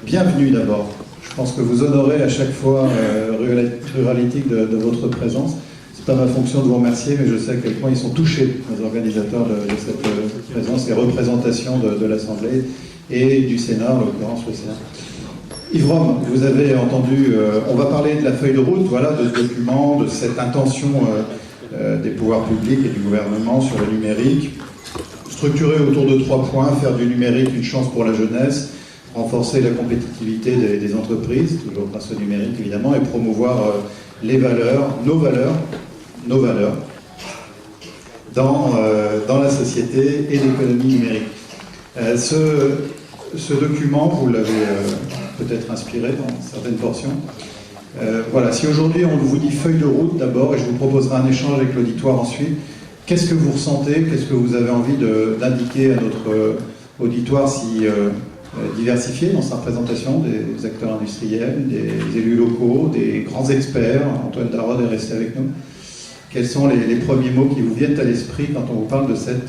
bienvenue d'abord. Je pense que vous honorez à chaque fois Ruralitique de votre présence. C'est pas ma fonction de vous remercier, mais je sais à quel point ils sont touchés, les organisateurs de cette présence et représentation de l'Assemblée et du Sénat, en l'occurrence le Sénat. Yves Rome, vous avez entendu, on va parler de la feuille de route, voilà, de ce document, de cette intention des pouvoirs publics et du gouvernement sur le numérique, structuré autour de 3 points: faire du numérique une chance pour la jeunesse, renforcer la compétitivité des entreprises, toujours grâce au numérique évidemment, et promouvoir les valeurs, nos valeurs, dans la société et l'économie numérique. Ce document, vous l'avez peut-être inspiré dans certaines portions. Voilà, si aujourd'hui on vous dit feuille de route d'abord, et je vous proposerai un échange avec l'auditoire ensuite, qu'est-ce que vous ressentez, qu'est-ce que vous avez envie d'indiquer à notre auditoire si diversifié dans sa présentation, des acteurs industriels, des élus locaux, des grands experts? Antoine Darod est resté avec nous. Quels sont les premiers mots qui vous viennent à l'esprit quand on vous parle de cette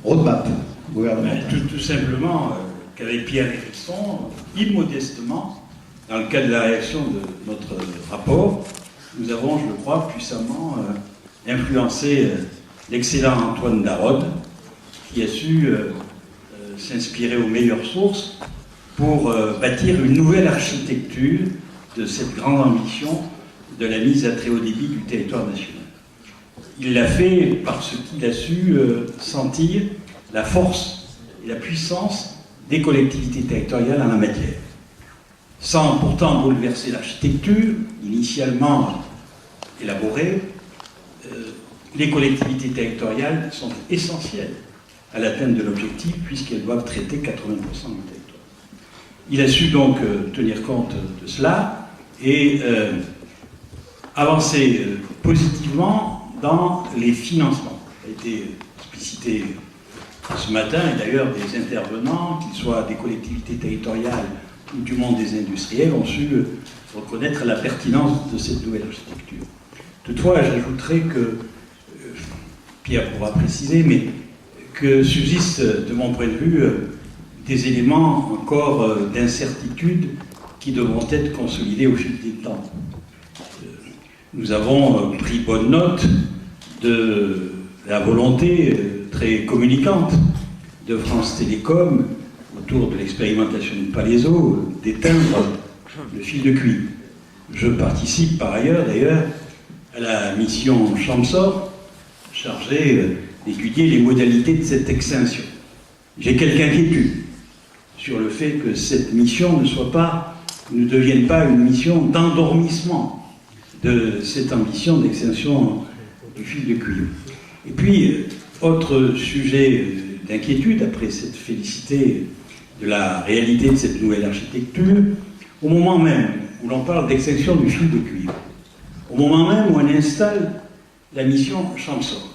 roadmap gouvernementale? Tout simplement qu'avec Pierre Hérisson, immodestement, dans le cadre de la réaction de notre rapport, nous avons, je le crois, puissamment influencé l'excellent Antoine Darod, qui a su s'inspirer aux meilleures sources pour bâtir une nouvelle architecture de cette grande ambition de la mise à très haut débit du territoire national. Il l'a fait parce qu'il a su sentir la force et la puissance des collectivités territoriales en la matière, sans pourtant bouleverser l'architecture initialement élaborée. Les collectivités territoriales sont essentielles à l'atteinte de l'objectif, puisqu'elles doivent traiter 80% du territoire. Il a su donc tenir compte de cela et avancer positivement dans les financements. Ça a été explicité ce matin, et d'ailleurs des intervenants, qu'ils soient des collectivités territoriales ou du monde des industriels, ont su reconnaître la pertinence de cette nouvelle architecture. Toutefois, j'ajouterai que, Pierre pourra préciser, mais que subsistent, de mon point de vue, des éléments encore d'incertitude qui devront être consolidés au fil du temps. Nous avons pris bonne note de la volonté très communicante de France Télécom autour de l'expérimentation du Palaiseau d'éteindre le fil de cuivre. Je participe par ailleurs, d'ailleurs, à la mission Chamsor, chargée d'étudier les modalités de cette extinction. J'ai quelques inquiétudes sur le fait que cette mission ne devienne pas une mission d'endormissement de cette ambition d'extinction du fil de cuivre. Et puis, autre sujet d'inquiétude, après cette félicité de la réalité de cette nouvelle architecture, au moment même où l'on parle d'extinction du fil de cuivre, au moment même où on installe la mission Chamsor,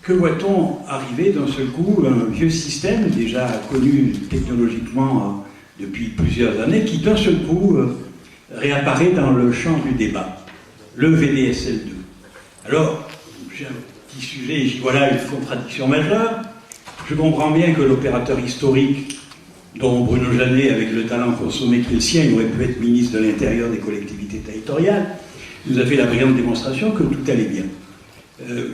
que voit-on arriver d'un seul coup un vieux système déjà connu technologiquement depuis plusieurs années qui d'un seul coup réapparaît dans le champ du débat, le VDSL2. Alors, j'ai un petit sujet, j'y vois là une contradiction majeure. Je comprends bien que l'opérateur historique, dont Bruno Jeannet, avec le talent consommé qui est le sien, il aurait pu être ministre de l'Intérieur des collectivités territoriales, nous a fait la brillante démonstration que tout allait bien.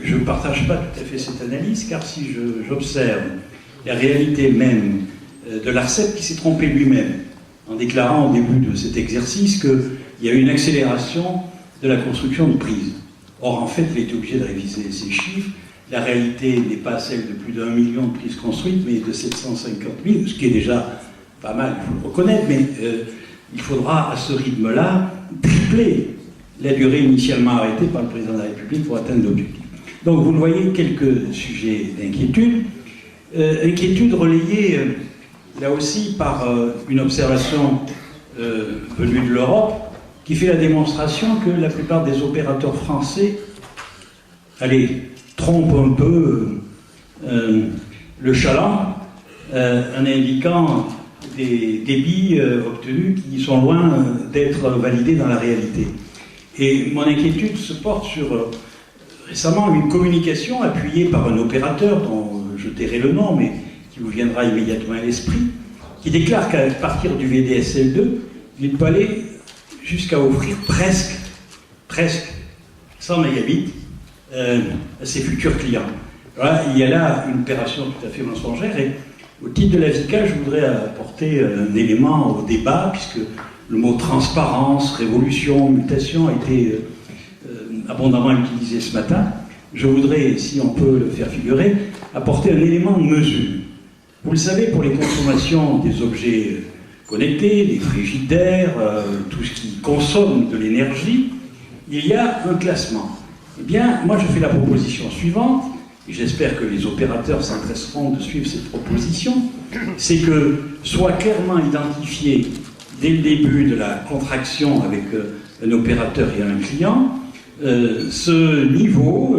Je ne partage pas tout à fait cette analyse, car si j'observe la réalité même de l'ARCEP qui s'est trompé lui-même en déclarant au début de cet exercice qu'il y a eu une accélération de la construction de prises. Or, en fait, il était obligé de réviser ces chiffres. La réalité n'est pas celle de plus d'1 million de prises construites, mais de 750 000, ce qui est déjà pas mal, il faut le reconnaître, mais il faudra à ce rythme-là tripler la durée initialement arrêtée par le président de la République pour atteindre l'objectif. Donc vous le voyez, quelques sujets d'inquiétude. Inquiétude relayée là aussi par une observation venue de l'Europe qui fait la démonstration que la plupart des opérateurs français trompent un peu le chaland en indiquant des débits obtenus qui sont loin d'être validés dans la réalité. Et mon inquiétude se porte sur récemment une communication appuyée par un opérateur dont je tairai le nom, mais qui vous viendra immédiatement à l'esprit, qui déclare qu'à partir du VDSL2, il peut aller jusqu'à offrir presque 100 mégabits à ses futurs clients. Voilà, il y a là une opération tout à fait mensongère, et au titre de la VICA, je voudrais apporter un élément au débat, puisque le mot transparence, révolution, mutation a été abondamment utilisé ce matin. Je voudrais, si on peut le faire figurer, apporter un élément de mesure. Vous le savez, pour les consommations des objets connectés, les frigidaires, tout ce qui consomme de l'énergie, il y a un classement. Eh bien, moi je fais la proposition suivante, et j'espère que les opérateurs s'intéresseront de suivre cette proposition, c'est que soit clairement identifié dès le début de la contraction avec un opérateur et un client, ce niveau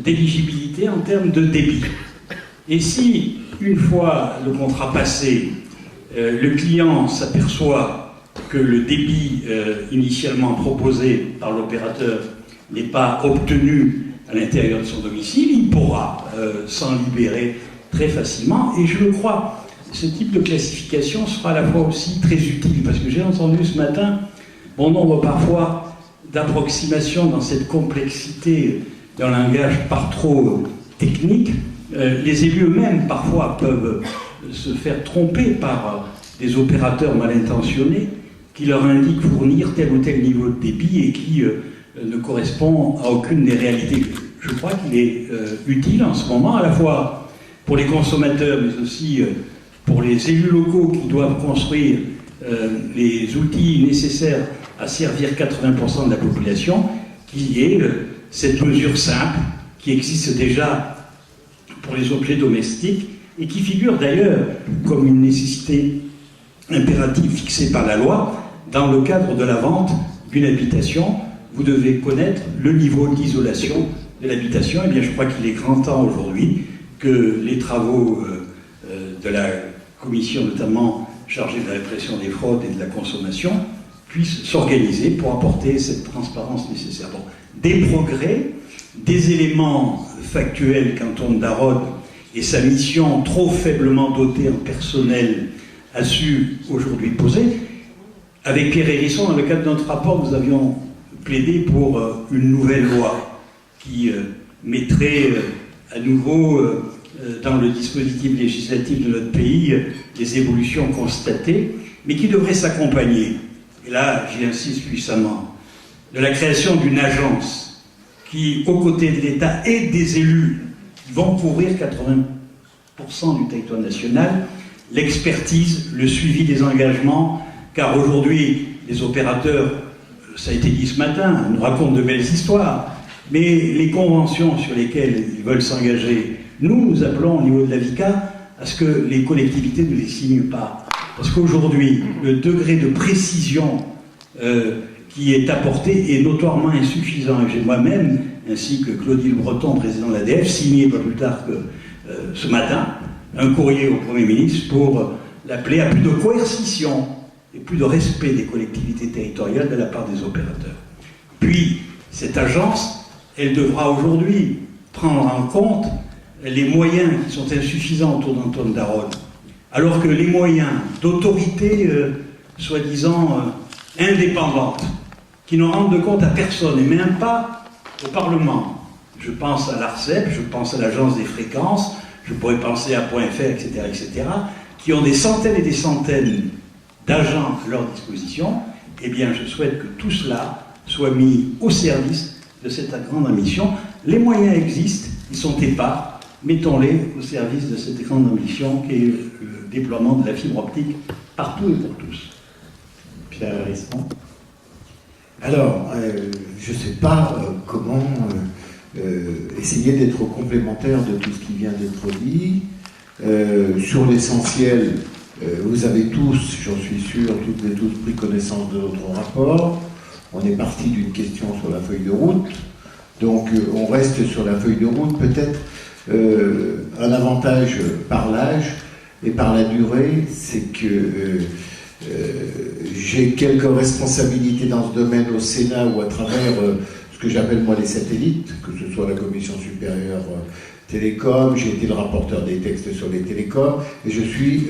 d'éligibilité en termes de débit. Et si, une fois le contrat passé, le client s'aperçoit que le débit initialement proposé par l'opérateur n'est pas obtenu à l'intérieur de son domicile, il pourra s'en libérer très facilement. Et je le crois, ce type de classification sera à la fois aussi très utile, parce que j'ai entendu ce matin bon nombre parfois d'approximations dans cette complexité d'un langage par trop technique. Les élus eux-mêmes parfois peuvent se faire tromper par des opérateurs mal intentionnés qui leur indiquent fournir tel ou tel niveau de débit et qui ne correspond à aucune des réalités. Je crois qu'il est utile en ce moment, à la fois pour les consommateurs, mais aussi pour les élus locaux qui doivent construire les outils nécessaires à servir 80% de la population, qu'il y ait cette mesure simple qui existe déjà pour les objets domestiques et qui figure d'ailleurs comme une nécessité impérative fixée par la loi dans le cadre de la vente d'une habitation. Vous devez connaître le niveau d'isolation de l'habitation. Eh bien, je crois qu'il est grand temps aujourd'hui que les travaux de la commission, notamment chargée de la répression des fraudes et de la consommation, puissent s'organiser pour apporter cette transparence nécessaire. Bon, des progrès, des éléments factuels qu'Antoine Darodes et sa mission trop faiblement dotée en personnel a su aujourd'hui poser. Avec Pierre Hérisson, dans le cadre de notre rapport, nous avions plaidé pour une nouvelle loi qui mettrait à nouveau dans le dispositif législatif de notre pays les évolutions constatées, mais qui devrait s'accompagner, et là j'y insiste puissamment, de la création d'une agence qui, aux côtés de l'État et des élus, vont couvrir 80% du territoire national, l'expertise, le suivi des engagements, car aujourd'hui, les opérateurs, ça a été dit ce matin, nous racontent de belles histoires, mais les conventions sur lesquelles ils veulent s'engager, nous appelons au niveau de la VICA à ce que les collectivités ne les signent pas. Parce qu'aujourd'hui, le degré de précision qui est apporté est notoirement insuffisant. Et j'ai moi-même, ainsi que Claudie Breton, président de l'ADF, signé pas plus tard que ce matin, un courrier au Premier ministre pour l'appeler à plus de coercition et plus de respect des collectivités territoriales de la part des opérateurs. Puis, cette agence, elle devra aujourd'hui prendre en compte les moyens qui sont insuffisants autour d'Antoine Darodes, alors que les moyens d'autorités soi-disant indépendantes, qui ne rendent compte à personne, et même pas au Parlement. Je pense à l'ARCEP, je pense à l'Agence des fréquences, je pourrais penser à Point .fr, etc., qui ont des centaines et des centaines d'agents à leur disposition. Eh bien, je souhaite que tout cela soit mis au service de cette grande ambition. Les moyens existent, ils sont épars, mettons-les au service de cette grande ambition qui est le déploiement de la fibre optique partout et pour tous. Pierre Hérisson. Alors, je ne sais pas comment essayer d'être complémentaire de tout ce qui vient d'être dit. Sur l'essentiel, vous avez tous, j'en suis sûr, toutes et tous pris connaissance de notre rapport. On est parti d'une question sur la feuille de route. Donc, on reste sur la feuille de route. Peut-être un avantage par l'âge et par la durée, c'est que j'ai quelques responsabilités dans ce domaine au Sénat ou à travers ce que j'appelle moi les satellites, que ce soit la Commission supérieure télécom, j'ai été le rapporteur des textes sur les télécoms, et je suis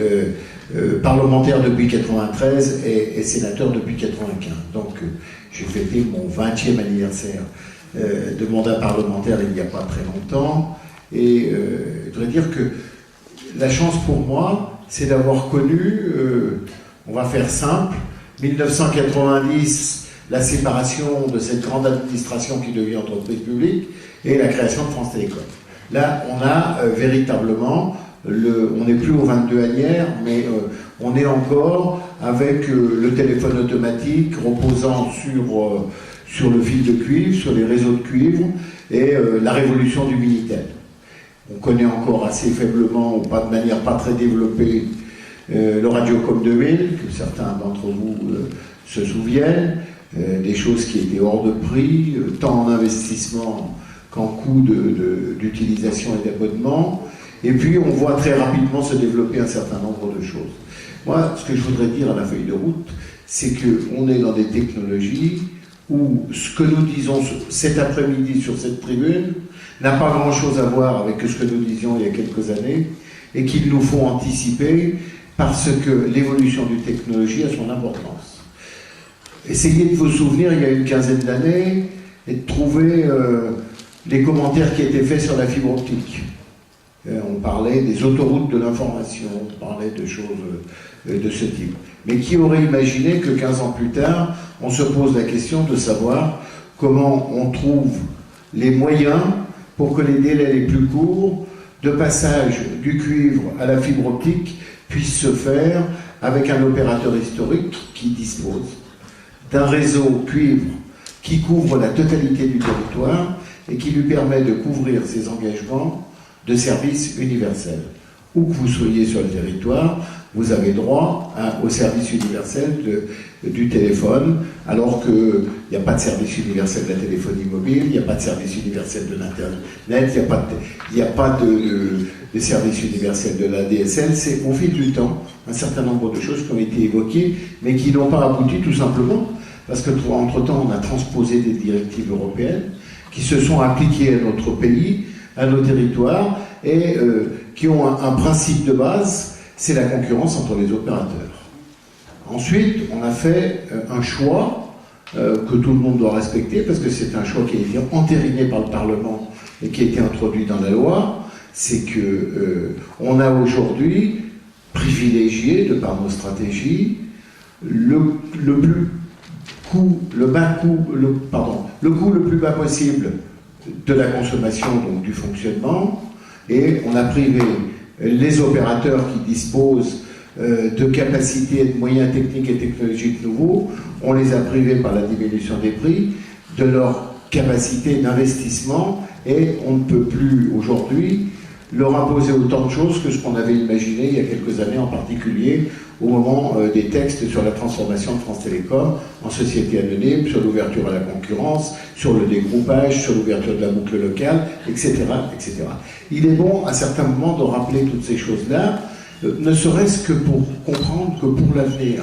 parlementaire depuis 93 et sénateur depuis 95. Donc j'ai fêté mon 20e anniversaire de mandat parlementaire il n'y a pas très longtemps, et je voudrais dire que la chance pour moi, c'est d'avoir connu, on va faire simple, 1990, la séparation de cette grande administration qui devient entreprise publique et la création de France Télécom. Là, on a véritablement, on n'est plus au 22 annières, mais on est encore avec le téléphone automatique reposant sur le fil de cuivre, sur les réseaux de cuivre, et la révolution du Minitel. On connaît encore assez faiblement, ou pas de manière pas très développée, le Radiocom 2000, que certains d'entre vous se souviennent, des choses qui étaient hors de prix, tant en investissement qu'en coût d'utilisation et d'abonnement. Et puis on voit très rapidement se développer un certain nombre de choses. Moi, ce que je voudrais dire à la feuille de route, c'est qu'on est dans des technologies où ce que nous disons cet après-midi sur cette tribune n'a pas grand-chose à voir avec ce que nous disions il y a quelques années, et qu'il nous faut anticiper parce que l'évolution d'une technologie a son importance. Essayez de vous souvenir, il y a une quinzaine d'années, et de trouver les commentaires qui étaient faits sur la fibre optique. On parlait des autoroutes de l'information, on parlait de choses de ce type. Mais qui aurait imaginé que 15 ans plus tard, on se pose la question de savoir comment on trouve les moyens pour que les délais les plus courts de passage du cuivre à la fibre optique puissent se faire avec un opérateur historique qui dispose d'un réseau cuivre qui couvre la totalité du territoire et qui lui permet de couvrir ses engagements de service universel. Où que vous soyez sur le territoire, vous avez droit au service universel du téléphone, alors qu'il n'y a pas de service universel de la téléphonie mobile, il n'y a pas de service universel de l'Internet, il n'y a pas de service universel de la DSL. C'est au fil du temps un certain nombre de choses qui ont été évoquées, mais qui n'ont pas abouti tout simplement parce qu'entre-temps on a transposé des directives européennes qui se sont appliquées à notre pays, à nos territoires, et qui ont un principe de base, c'est la concurrence entre les opérateurs. Ensuite, on a fait un choix que tout le monde doit respecter, parce que c'est un choix qui a été entériné par le Parlement et qui a été introduit dans la loi, c'est que on a aujourd'hui privilégié, de par nos stratégies, le coût le plus bas possible de la consommation, donc du fonctionnement, et on a privé les opérateurs qui disposent de capacités et de moyens techniques et technologiques nouveaux, on les a privés par la diminution des prix de leur capacité d'investissement, et on ne peut plus aujourd'hui leur imposer autant de choses que ce qu'on avait imaginé il y a quelques années, en particulier au moment des textes sur la transformation de France Télécom en société anonyme, sur l'ouverture à la concurrence, sur le dégroupage, sur l'ouverture de la boucle locale, etc., etc. Il est bon à certains moments de rappeler toutes ces choses-là, ne serait-ce que pour comprendre que pour l'avenir,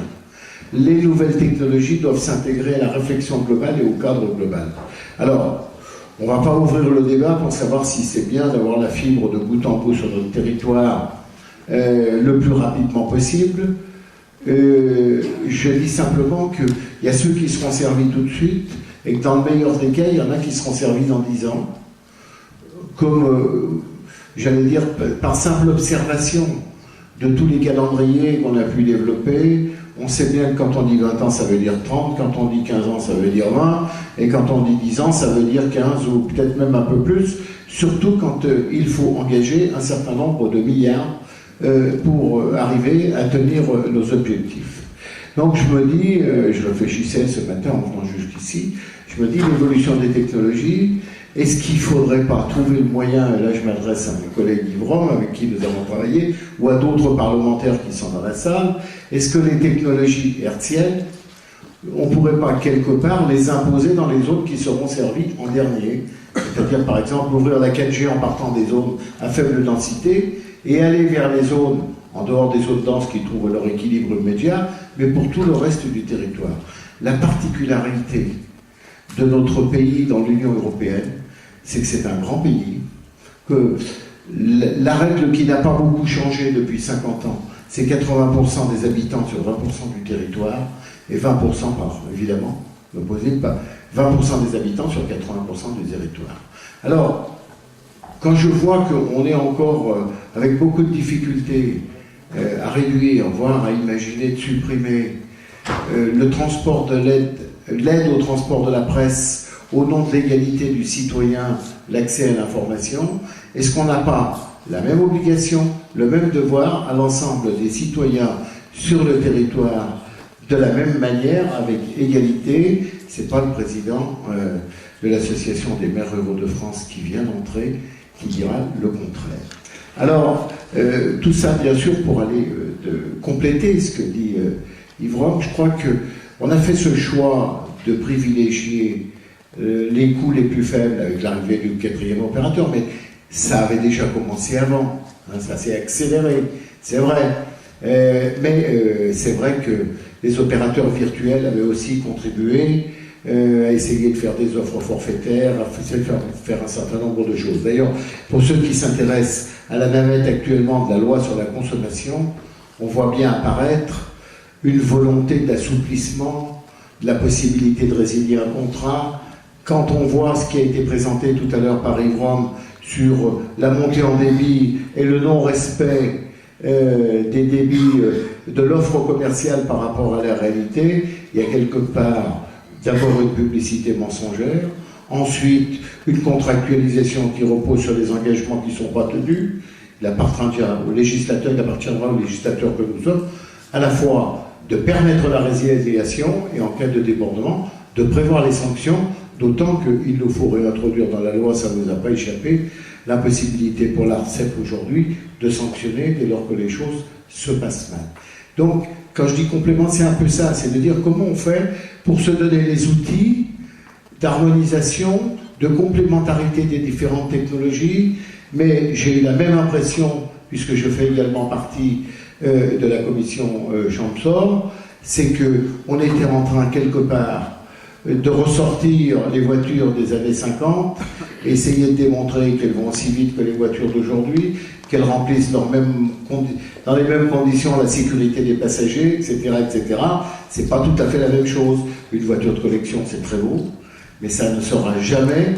les nouvelles technologies doivent s'intégrer à la réflexion globale et au cadre global. Alors, on ne va pas ouvrir le débat pour savoir si c'est bien d'avoir la fibre de bout en bout sur notre territoire le plus rapidement possible. Je dis simplement qu'il y a ceux qui seront servis tout de suite, et que dans le meilleur des cas, il y en a qui seront servis dans 10 ans. Comme, j'allais dire, par simple observation de tous les calendriers qu'on a pu développer, on sait bien que quand on dit 20 ans, ça veut dire 30, quand on dit 15 ans, ça veut dire 20, et quand on dit 10 ans, ça veut dire 15 ou peut-être même un peu plus, surtout quand il faut engager un certain nombre de milliards pour arriver à tenir nos objectifs. Donc je me dis, je réfléchissais ce matin en venant jusqu'ici, je me dis l'évolution des technologies, est-ce qu'il ne faudrait pas trouver le moyen, et là je m'adresse à mes collègues Yves-Rome avec qui nous avons travaillé, ou à d'autres parlementaires qui sont dans la salle, est-ce que les technologies hertziennes, on ne pourrait pas quelque part les imposer dans les zones qui seront servies en dernier, c'est-à-dire par exemple ouvrir la 4G en partant des zones à faible densité et aller vers les zones en dehors des zones denses qui trouvent leur équilibre immédiat, mais pour tout le reste du territoire. La particularité de notre pays dans l'Union européenne, c'est que c'est un grand pays, que la règle qui n'a pas beaucoup changé depuis 50 ans, c'est 80% des habitants sur 20% du territoire, et 20% par, évidemment, l'opposé, pas 20% des habitants sur 80% du territoire. Alors, quand je vois qu'on est encore avec beaucoup de difficultés à réduire, voire à imaginer de supprimer le transport de l'aide au transport de la presse au nom de l'égalité du citoyen, l'accès à l'information, est-ce qu'on n'a pas la même obligation, le même devoir à l'ensemble des citoyens sur le territoire de la même manière, avec égalité? C'est pas le président de l'Association des maires ruraux de France qui vient d'entrer qui dira le contraire. Alors, tout ça, bien sûr, pour aller compléter ce que dit Yves Rome, je crois qu'on a fait ce choix de privilégier les coûts les plus faibles avec l'arrivée du 4e opérateur, mais ça avait déjà commencé avant, hein, ça s'est accéléré, c'est vrai. Mais c'est vrai que les opérateurs virtuels avaient aussi contribué à essayer de faire des offres forfaitaires, à faire un certain nombre de choses. D'ailleurs, pour ceux qui s'intéressent à la navette actuellement de la loi sur la consommation, on voit bien apparaître une volonté d'assouplissement, de la possibilité de résilier un contrat. Quand on voit ce qui a été présenté tout à l'heure par Yves Rome sur la montée en débit et le non-respect des débits de l'offre commerciale par rapport à la réalité, il y a quelque part d'abord une publicité mensongère, ensuite une contractualisation qui repose sur des engagements qui ne sont pas tenus. Il appartiendra au législateur que nous sommes, à la fois de permettre la résiliation et en cas de débordement, de prévoir les sanctions, d'autant qu'il nous faut réintroduire dans la loi, ça ne nous a pas échappé, la possibilité pour l'ARCEP aujourd'hui de sanctionner dès lors que les choses se passent mal. Donc, quand je dis complément, c'est un peu ça, c'est de dire comment on fait pour se donner les outils d'harmonisation, de complémentarité des différentes technologies, mais j'ai eu la même impression, puisque je fais également partie de la commission Champsor, c'est qu'on était en train quelque part de ressortir les voitures des années 50, essayer de démontrer qu'elles vont aussi vite que les voitures d'aujourd'hui, qu'elles remplissent dans les mêmes conditions la sécurité des passagers, etc., etc. C'est pas tout à fait la même chose. Une voiture de collection, c'est très beau, mais ça ne sera jamais,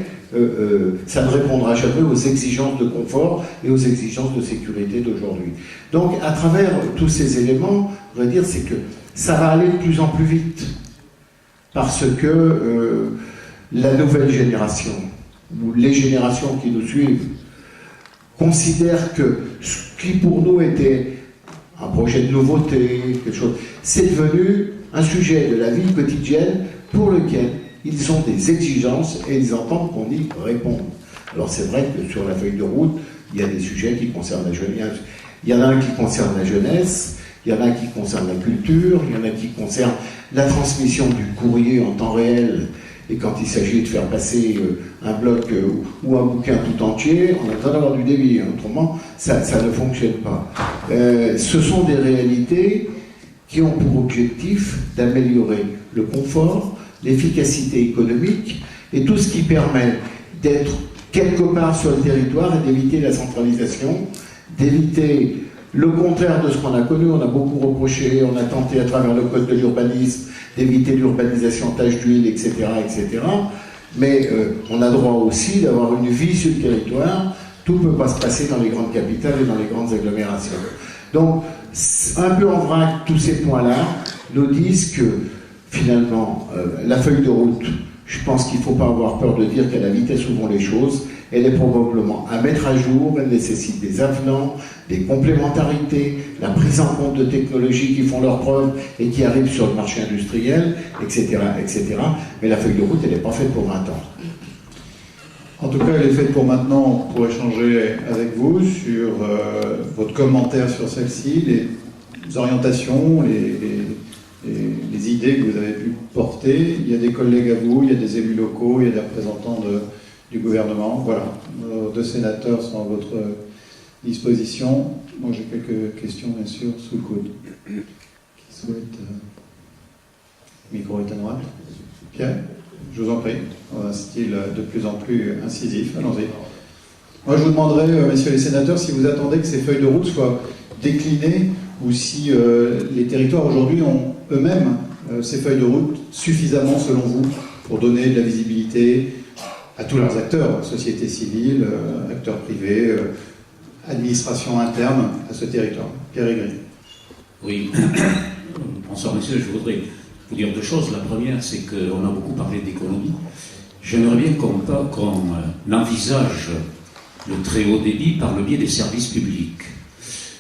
ça ne répondra jamais aux exigences de confort et aux exigences de sécurité d'aujourd'hui. Donc, à travers tous ces éléments, je voudrais dire, c'est que ça va aller de plus en plus vite. Parce que la nouvelle génération, ou les générations qui nous suivent, considèrent que ce qui pour nous était un projet de nouveauté, quelque chose, c'est devenu un sujet de la vie quotidienne pour lequel ils ont des exigences et ils entendent qu'on y réponde. Alors c'est vrai que sur la feuille de route, il y a des sujets qui concernent la jeunesse. Il y en a un qui concerne la jeunesse, il y en a un qui concerne la culture, il y en a qui concerne la transmission du courrier en temps réel. Et quand il s'agit de faire passer un bloc ou un bouquin tout entier, on a besoin d'avoir du débit. Autrement, ça ne fonctionne pas. Ce sont des réalités qui ont pour objectif d'améliorer le confort, l'efficacité économique et tout ce qui permet d'être quelque part sur le territoire et d'éviter la centralisation, d'éviter le contraire de ce qu'on a connu. On a beaucoup reproché, on a tenté à travers le code de l'urbanisme d'éviter l'urbanisation tache d'huile, etc., etc. Mais on a droit aussi d'avoir une vie sur le territoire. Tout ne peut pas se passer dans les grandes capitales et dans les grandes agglomérations. Donc, un peu en vrac, tous ces points-là nous disent que, finalement, la feuille de route, je pense qu'il ne faut pas avoir peur de dire qu'à la vitesse où vont les choses, elle est probablement à mettre à jour, elle nécessite des avenants, des complémentarités, la prise en compte de technologies qui font leurs preuves et qui arrivent sur le marché industriel, etc., etc. Mais la feuille de route, elle n'est pas faite pour 20 ans. En tout cas, elle est faite pour maintenant, pour échanger avec vous sur votre commentaire sur celle-ci, les orientations, les idées que vous avez pu porter. Il y a des collègues à vous, il y a des élus locaux, il y a des représentants du gouvernement. Voilà, nos deux sénateurs sont à votre disposition. Moi, j'ai quelques questions, bien sûr, sous le coude. Qui souhaite... Le micro est à droite. Pierre ? Je vous en prie, dans un style de plus en plus incisif. Allons-y. Moi, je vous demanderais, messieurs les sénateurs, si vous attendez que ces feuilles de route soient déclinées ou si les territoires aujourd'hui ont eux-mêmes ces feuilles de route suffisamment, selon vous, pour donner de la visibilité à tous leurs acteurs, société civile, acteurs privés, administration interne à ce territoire. Pierre Aigri. Oui, bonsoir monsieur, je voudrais vous dire deux choses. La première, c'est qu'on a beaucoup parlé d'économie. J'aimerais bien qu'on envisage le très haut débit par le biais des services publics,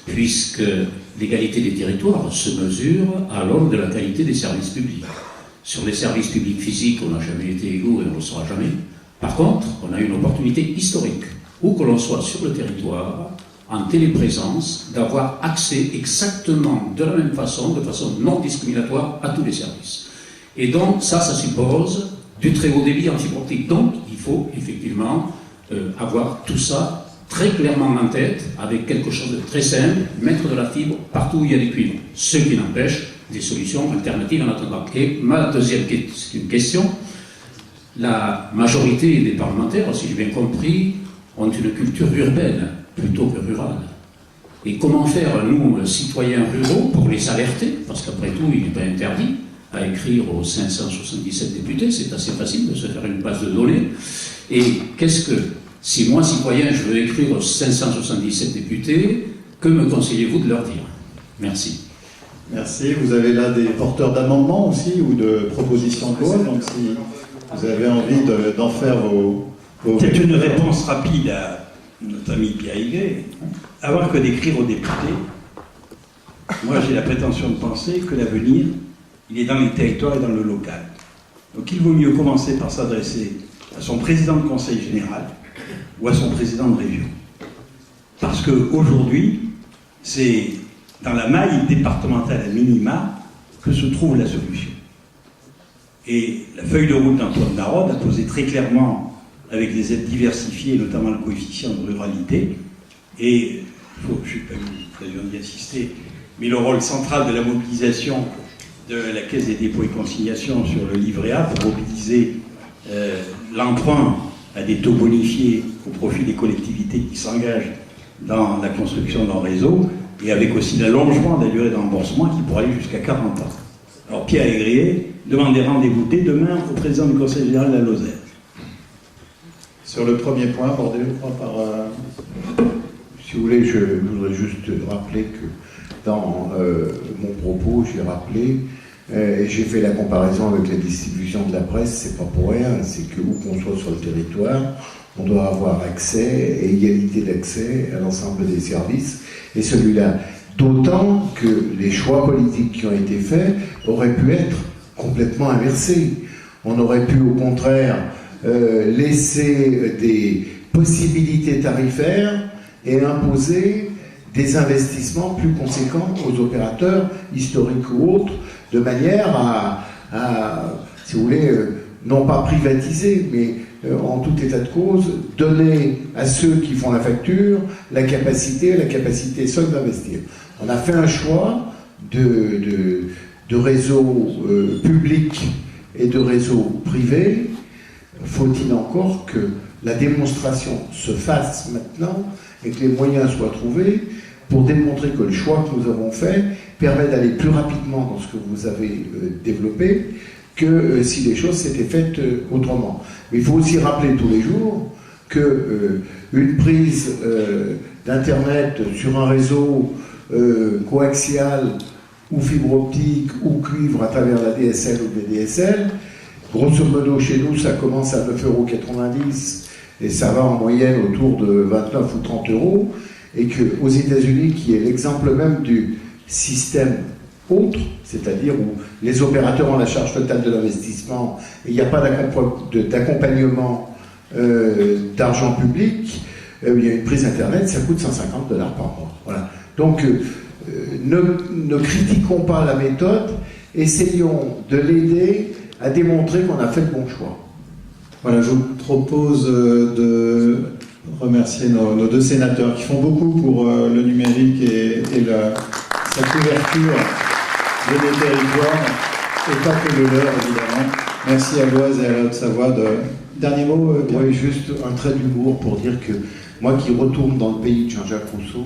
puisque l'égalité des territoires se mesure à l'aune de la qualité des services publics. Sur les services publics physiques, on n'a jamais été égaux et on ne le sera jamais. Par contre, on a une opportunité historique, où que l'on soit sur le territoire, en téléprésence, d'avoir accès exactement de la même façon, de façon non discriminatoire, à tous les services. Et donc, ça suppose du très haut débit en fibre optique. Donc, il faut effectivement avoir tout ça très clairement en tête, avec quelque chose de très simple, mettre de la fibre partout où il y a des cuivres. Ce qui n'empêche des solutions alternatives en attendant. Et ma deuxième question, la majorité des parlementaires, si j'ai bien compris, ont une culture urbaine plutôt que rurale. Et comment faire, nous, citoyens ruraux, pour les alerter, parce qu'après tout, il n'est pas interdit à écrire aux 577 députés, c'est assez facile de se faire une base de données. Et qu'est-ce que, si moi, citoyen, je veux écrire aux 577 députés, que me conseillez-vous de leur dire? Merci. Merci. Vous avez là des porteurs d'amendements aussi, ou de propositions de loi, donc si vous avez envie d'en faire vos... Peut-être une réponse rapide à notre ami Pierre Aigri. Avant que d'écrire aux députés, moi j'ai la prétention de penser que l'avenir, il est dans les territoires et dans le local. Donc il vaut mieux commencer par s'adresser à son président de conseil général ou à son président de région. Parce qu'aujourd'hui, c'est dans la maille départementale à minima que se trouve la solution. Et la feuille de route d'Antoine Narod a posé très clairement, avec des aides diversifiées, notamment le coefficient de ruralité, et je n'ai pas eu l'occasion d'y assister, mais le rôle central de la mobilisation de la Caisse des dépôts et consignations sur le livret A pour mobiliser l'emprunt à des taux bonifiés au profit des collectivités qui s'engagent dans la construction d'un réseau, et avec aussi l'allongement de la durée de remboursement qui pourrait aller jusqu'à 40 ans. Alors Pierre Aigri demandez rendez-vous dès demain au président du Conseil général de la Lozère. Sur le premier point, abordé, je crois, par... Si vous voulez, je voudrais juste rappeler que dans mon propos, j'ai rappelé, et j'ai fait la comparaison avec la distribution de la presse, c'est pas pour rien, c'est que où qu'on soit sur le territoire, on doit avoir accès et égalité d'accès à l'ensemble des services, et celui-là, d'autant que les choix politiques qui ont été faits auraient pu être complètement inversés. On aurait pu, au contraire, laisser des possibilités tarifaires et imposer des investissements plus conséquents aux opérateurs historiques ou autres, de manière à si vous voulez, non pas privatiser, mais en tout état de cause, donner à ceux qui font la facture la capacité seule d'investir. On a fait un choix de réseaux publics et de réseaux privés. Faut-il encore que la démonstration se fasse maintenant et que les moyens soient trouvés pour démontrer que le choix que nous avons fait permet d'aller plus rapidement dans ce que vous avez développé que si les choses s'étaient faites autrement. Mais il faut aussi rappeler tous les jours qu'une prise d'Internet sur un réseau coaxial ou fibre optique ou cuivre à travers la DSL ou le DSL, grosso modo, chez nous, ça commence à 9,90 € et ça va en moyenne autour de 29 ou 30 €, et qu'aux États-Unis, qui est l'exemple même du système autre, c'est-à-dire où les opérateurs ont la charge totale de l'investissement et il n'y a pas d'accompagnement d'argent public, il y a une prise Internet, ça coûte 150 $ par mois. Voilà. Donc, ne critiquons pas la méthode, essayons de l'aider à démontrer qu'on a fait le bon choix. Voilà, je vous propose de remercier nos deux sénateurs qui font beaucoup pour le numérique et sa couverture de nos territoires, et pas que de l'heure, évidemment. Merci à l'Oise et à la Haute-Savoie. Dernier mot, Pierre ? Oui, juste un trait d'humour pour dire que moi qui retourne dans le pays de Jean-Jacques Rousseau,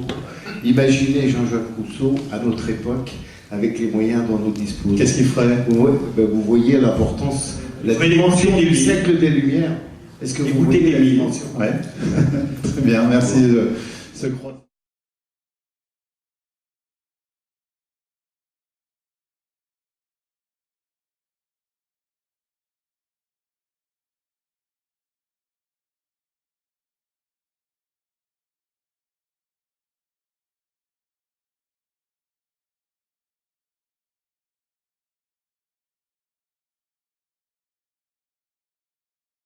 imaginez Jean-Jacques Rousseau à notre époque avec les moyens dont nous disposons. Qu'est-ce qu'il ferait ? Vous voyez l'importance, la Vous dimension écoutez du les siècle des Lumières. Est-ce que vous Écoutez voyez les la mille. dimension ? Ouais. Très bien, merci de ce croisement.